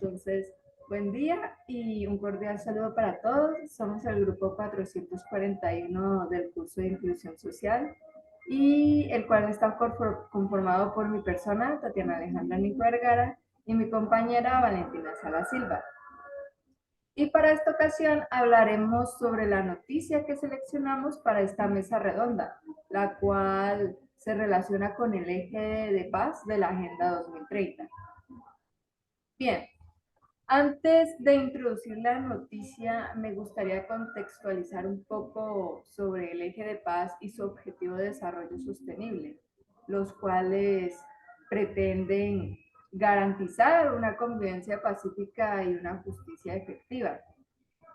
Entonces, buen día y un cordial saludo para todos. Somos el grupo 441 del curso de Inclusión Social y el cual está conformado por mi persona, Tatiana Alejandra Nico Vergara, y mi compañera Valentina Sala Silva. Y para esta ocasión hablaremos sobre la noticia que seleccionamos para esta mesa redonda, la cual se relaciona con el eje de paz de la Agenda 2030. Bien, antes de introducir la noticia, me gustaría contextualizar un poco sobre el eje de paz y su objetivo de desarrollo sostenible, los cuales pretenden garantizar una convivencia pacífica y una justicia efectiva.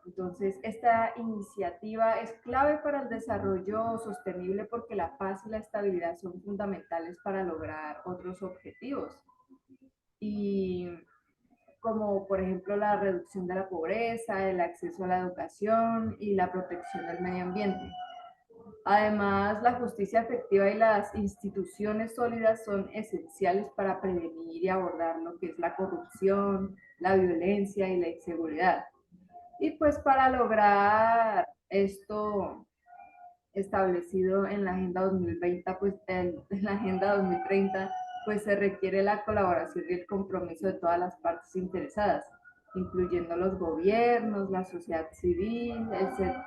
Entonces, esta iniciativa es clave para el desarrollo sostenible porque la paz y la estabilidad son fundamentales para lograr otros objetivos. Y como por ejemplo la reducción de la pobreza, el acceso a la educación y la protección del medio ambiente. Además, la justicia efectiva y las instituciones sólidas son esenciales para prevenir y abordar lo que es la corrupción, la violencia y la inseguridad. Y pues para lograr esto establecido en la Agenda 2020, pues en la Agenda 2030, pues se requiere la colaboración y el compromiso de todas las partes interesadas, incluyendo los gobiernos, la sociedad civil,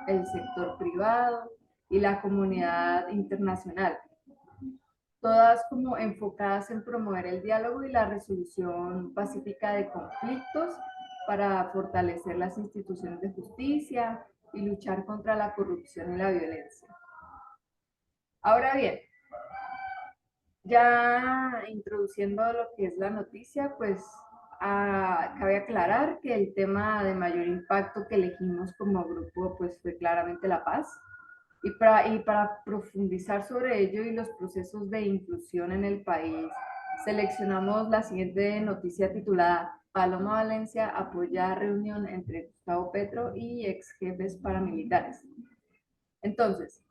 el sector privado y la comunidad internacional, todas como enfocadas en promover el diálogo y la resolución pacífica de conflictos para fortalecer las instituciones de justicia y luchar contra la corrupción y la violencia. Ahora bien, ya introduciendo lo que es la noticia, pues cabe aclarar que el tema de mayor impacto que elegimos como grupo pues fue claramente la paz. Y para profundizar sobre ello y los procesos de inclusión en el país, seleccionamos la siguiente noticia titulada Paloma Valencia apoya reunión entre Gustavo Petro y ex jefes paramilitares. Entonces,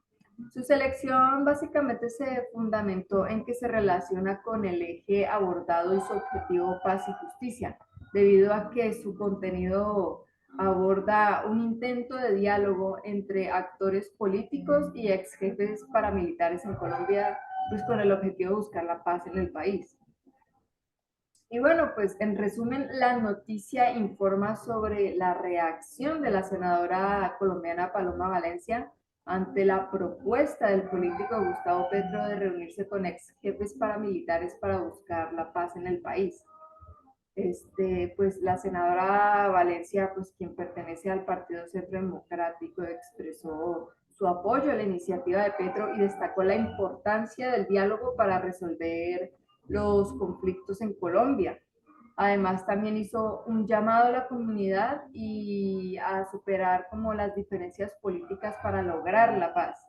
su selección básicamente se fundamentó en que se relaciona con el eje abordado y su objetivo paz y justicia, debido a que su contenido aborda un intento de diálogo entre actores políticos y ex jefes paramilitares en Colombia, pues con el objetivo de buscar la paz en el país. Y bueno, pues en resumen, la noticia informa sobre la reacción de la senadora colombiana Paloma Valencia ante la propuesta del político Gustavo Petro de reunirse con ex jefes paramilitares para buscar la paz en el país. Pues la senadora Valencia, pues quien pertenece al Partido Centro Democrático, expresó su apoyo a la iniciativa de Petro y destacó la importancia del diálogo para resolver los conflictos en Colombia. Además, también hizo un llamado a la comunidad y a superar como las diferencias políticas para lograr la paz.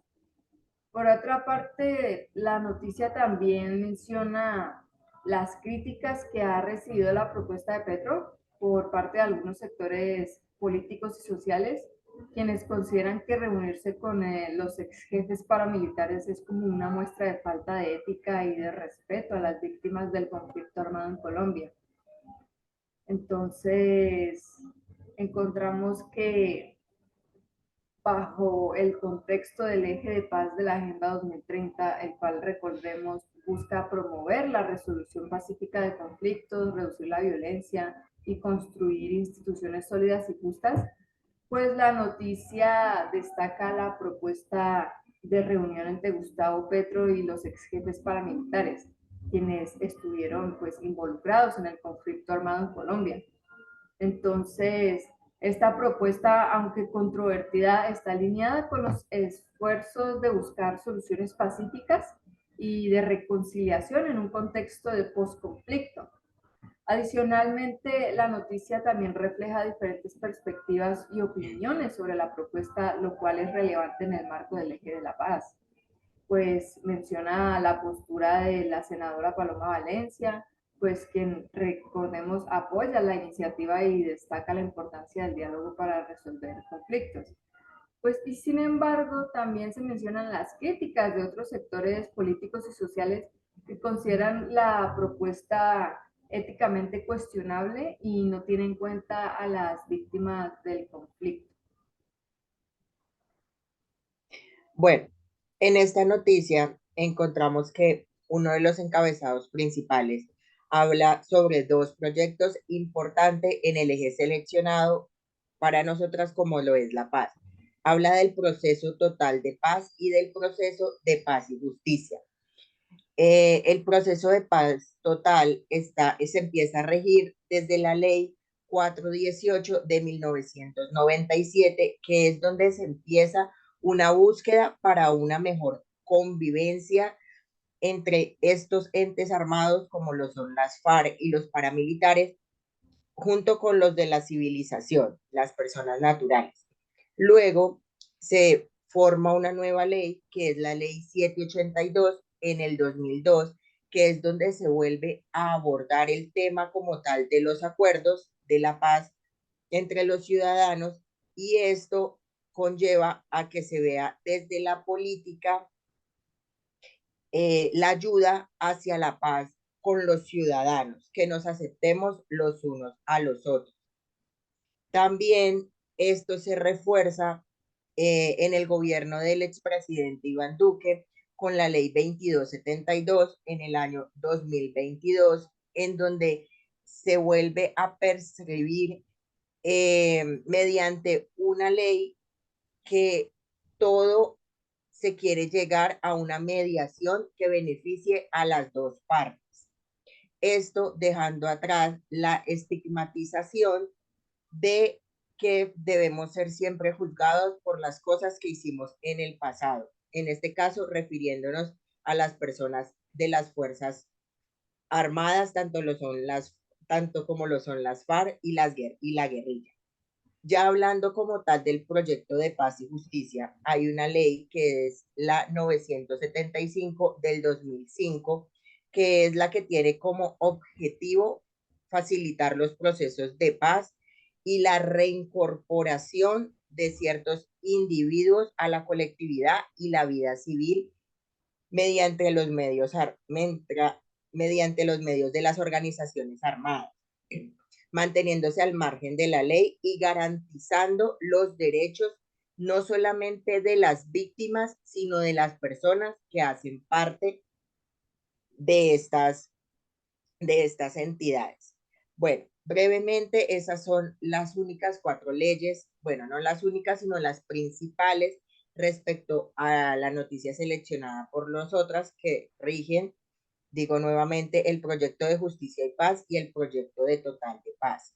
Por otra parte, la noticia también menciona las críticas que ha recibido la propuesta de Petro por parte de algunos sectores políticos y sociales, quienes consideran que reunirse con los ex jefes paramilitares es como una muestra de falta de ética y de respeto a las víctimas del conflicto armado en Colombia. Entonces, encontramos que bajo el contexto del eje de paz de la Agenda 2030, el cual, recordemos, busca promover la resolución pacífica de conflictos, reducir la violencia y construir instituciones sólidas y justas, pues la noticia destaca la propuesta de reunión entre Gustavo Petro y los ex jefes paramilitares, quienes estuvieron pues involucrados en el conflicto armado en Colombia. Entonces, esta propuesta, aunque controvertida, está alineada con los esfuerzos de buscar soluciones pacíficas y de reconciliación en un contexto de posconflicto. Adicionalmente, la noticia también refleja diferentes perspectivas y opiniones sobre la propuesta, lo cual es relevante en el marco del eje de la paz. Pues menciona la postura de la senadora Paloma Valencia, pues quien, recordemos, apoya la iniciativa y destaca la importancia del diálogo para resolver conflictos. Pues, y sin embargo, también se mencionan las críticas de otros sectores políticos y sociales que consideran la propuesta éticamente cuestionable y no tiene en cuenta a las víctimas del conflicto. Bueno, en esta noticia encontramos que uno de los encabezados principales habla sobre dos proyectos importantes en el eje seleccionado para nosotras como lo es la paz. Habla del proceso total de paz y del proceso de paz y justicia. El proceso de paz total se empieza a regir desde la ley 418 de 1997, que es donde se empieza una búsqueda para una mejor convivencia entre estos entes armados como lo son las FARC y los paramilitares, junto con los de la civilización, las personas naturales. Luego se forma una nueva ley, que es la ley 782 en el 2002, que es donde se vuelve a abordar el tema como tal de los acuerdos de la paz entre los ciudadanos, y esto conlleva a que se vea desde la política la ayuda hacia la paz con los ciudadanos, que nos aceptemos los unos a los otros. También esto se refuerza en el gobierno del expresidente Iván Duque con la ley 2272 en el año 2022, en donde se vuelve a percibir mediante una ley que todo se quiere llegar a una mediación que beneficie a las dos partes. Esto dejando atrás la estigmatización de que debemos ser siempre juzgados por las cosas que hicimos en el pasado. En este caso, refiriéndonos a las personas de las Fuerzas Armadas, tanto como lo son las FARC y la guerrilla. Ya hablando como tal del proyecto de paz y justicia, hay una ley que es la 975 del 2005, que es la que tiene como objetivo facilitar los procesos de paz y la reincorporación de ciertos individuos a la colectividad y la vida civil mediante los medios, mediante los medios de las organizaciones armadas, manteniéndose al margen de la ley y garantizando los derechos no solamente de las víctimas, sino de las personas que hacen parte de estas entidades. Bueno, brevemente, esas son las únicas cuatro leyes, bueno, no las únicas, sino las principales respecto a la noticia seleccionada por nosotras que rigen, digo nuevamente, el proyecto de justicia y paz y el proyecto de total de paz.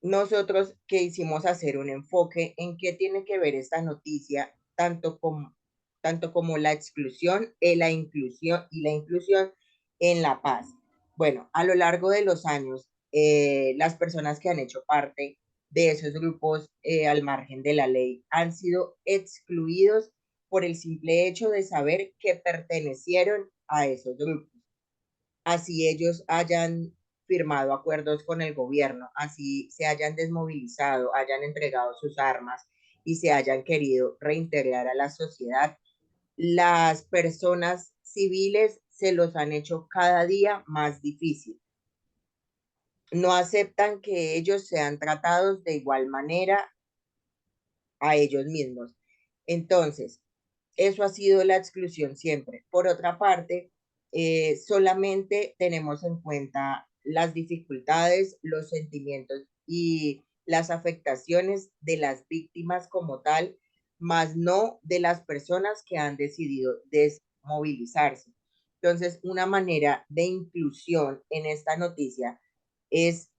Nosotros quisimos hacer un enfoque en qué tiene que ver esta noticia, tanto como la exclusión y la inclusión en la paz. Bueno, a lo largo de los años, las personas que han hecho parte de esos grupos al margen de la ley han sido excluidos por el simple hecho de saber que pertenecieron a esos grupos. Así ellos hayan firmado acuerdos con el gobierno, así se hayan desmovilizado, hayan entregado sus armas y se hayan querido reintegrar a la sociedad, las personas civiles se los han hecho cada día más difícil. No aceptan que ellos sean tratados de igual manera a ellos mismos. Entonces, eso ha sido la exclusión siempre. Por otra parte, solamente tenemos en cuenta las dificultades, los sentimientos y las afectaciones de las víctimas como tal, más no de las personas que han decidido desmovilizarse. Entonces, una manera de inclusión en esta noticia es,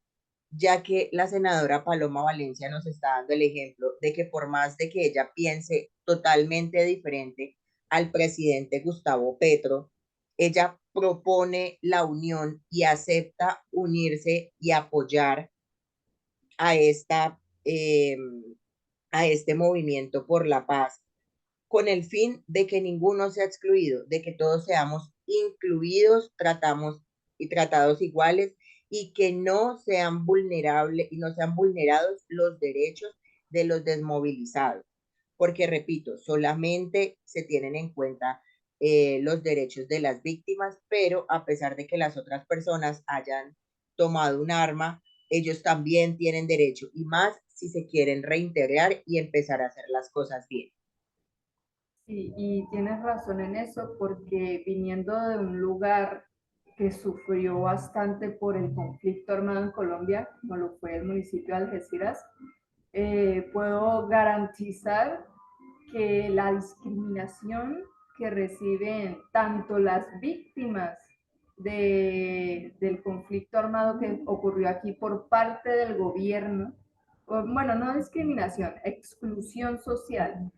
ya que la senadora Paloma Valencia nos está dando el ejemplo de que por más de que ella piense totalmente diferente al presidente Gustavo Petro, ella propone la unión y acepta unirse y apoyar a, a este movimiento por la paz, con el fin de que ninguno sea excluido, de que todos seamos incluidos, tratamos y tratados iguales, y que no sean vulnerables y no sean vulnerados los derechos de los desmovilizados. Porque, repito, solamente se tienen en cuenta los derechos de las víctimas, pero a pesar de que las otras personas hayan tomado un arma, ellos también tienen derecho, y más si se quieren reintegrar y empezar a hacer las cosas bien. Sí, y tienes razón en eso, porque viniendo de un lugar que sufrió bastante por el conflicto armado en Colombia, como lo fue el municipio de Algeciras, puedo garantizar que la discriminación que reciben tanto las víctimas del conflicto armado que ocurrió aquí por parte del gobierno, bueno, no discriminación, exclusión social,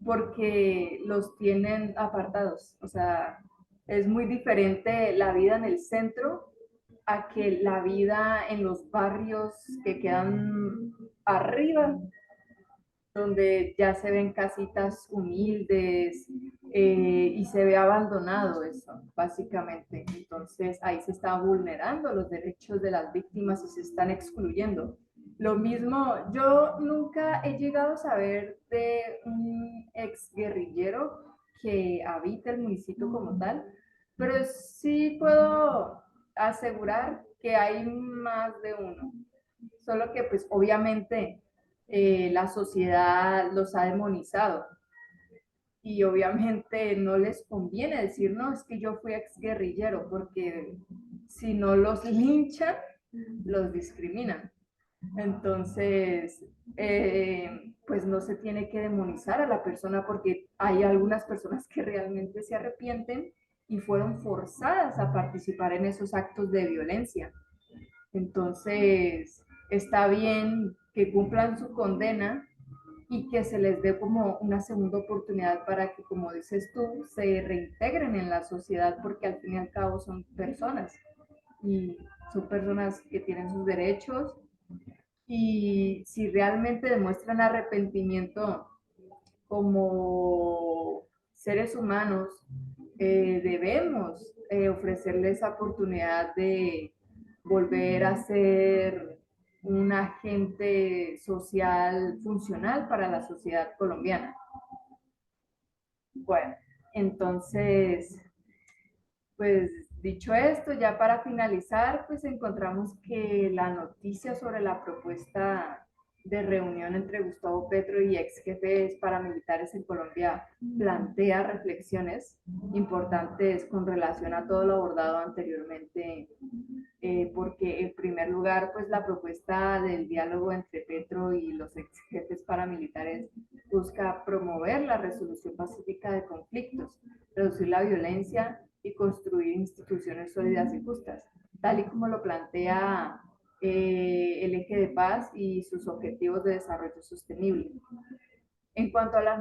porque los tienen apartados. O sea, es muy diferente la vida en el centro a que la vida en los barrios que quedan arriba, donde ya se ven casitas humildes, y se ve abandonado eso, básicamente. Entonces ahí se están vulnerando los derechos de las víctimas y se están excluyendo. Lo mismo, yo nunca he llegado a saber de un ex guerrillero que habita el municipio como tal, pero sí puedo asegurar que hay más de uno. Solo que pues obviamente la sociedad los ha demonizado y obviamente no les conviene decir, no, es que yo fui exguerrillero, porque si no los linchan, los discriminan. Entonces, pues no se tiene que demonizar a la persona, porque hay algunas personas que realmente se arrepienten y fueron forzadas a participar en esos actos de violencia. Entonces, está bien que cumplan su condena y que se les dé como una segunda oportunidad para que, como dices tú, se reintegren en la sociedad, porque al fin y al cabo son personas y son personas que tienen sus derechos, y si realmente demuestran arrepentimiento como seres humanos, debemos ofrecerles esa oportunidad de volver a ser un agente social funcional para la sociedad colombiana. Bueno, entonces, pues dicho esto, ya para finalizar, pues encontramos que la noticia sobre la propuesta de reunión entre Gustavo Petro y ex jefes paramilitares en Colombia plantea reflexiones importantes con relación a todo lo abordado anteriormente, porque en primer lugar, pues la propuesta del diálogo entre Petro y los ex jefes paramilitares busca promover la resolución pacífica de conflictos, reducir la violencia y construir instituciones sólidas y justas, tal y como lo plantea el eje de paz y sus objetivos de desarrollo sostenible. En cuanto a las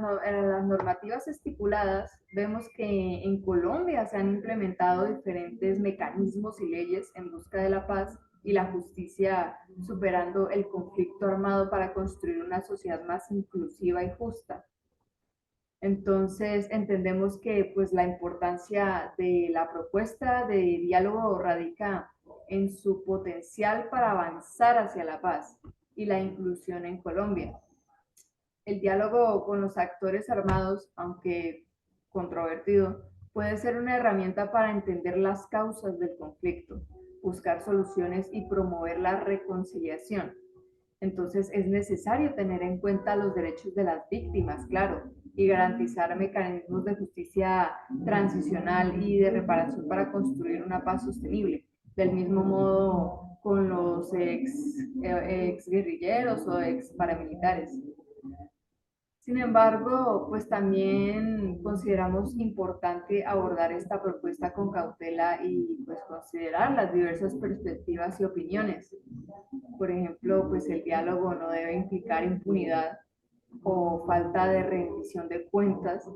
normativas estipuladas, vemos que en Colombia se han implementado diferentes mecanismos y leyes en busca de la paz y la justicia, superando el conflicto armado para construir una sociedad más inclusiva y justa. Entonces, entendemos que pues la importancia de la propuesta de diálogo radica en su potencial para avanzar hacia la paz y la inclusión en Colombia. El diálogo con los actores armados, aunque controvertido, puede ser una herramienta para entender las causas del conflicto, buscar soluciones y promover la reconciliación. Entonces es necesario tener en cuenta los derechos de las víctimas, claro, y garantizar mecanismos de justicia transicional y de reparación para construir una paz sostenible. Del mismo modo con los ex guerrilleros o ex paramilitares. Sin embargo, pues también consideramos importante abordar esta propuesta con cautela y pues considerar las diversas perspectivas y opiniones. Por ejemplo, pues el diálogo no debe implicar impunidad o falta de rendición de cuentas,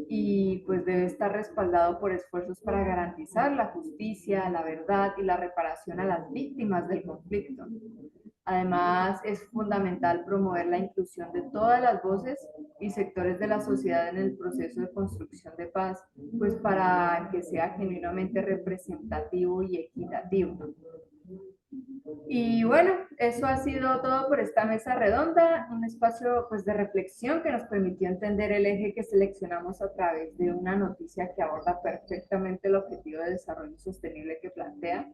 y pues debe estar respaldado por esfuerzos para garantizar la justicia, la verdad y la reparación a las víctimas del conflicto. Además, es fundamental promover la inclusión de todas las voces y sectores de la sociedad en el proceso de construcción de paz, pues para que sea genuinamente representativo y equitativo. Y bueno, eso ha sido todo por esta mesa redonda, un espacio pues de reflexión que nos permitió entender el eje que seleccionamos a través de una noticia que aborda perfectamente el objetivo de desarrollo sostenible que plantea.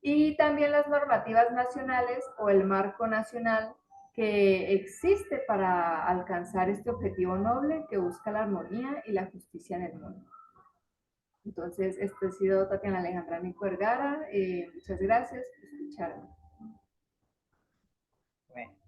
y también las normativas nacionales o el marco nacional que existe para alcanzar este objetivo noble que busca la armonía y la justicia en el mundo. Entonces, esto ha sido Tatiana Alejandra Nico Vergara. Muchas gracias por escucharme. Bueno.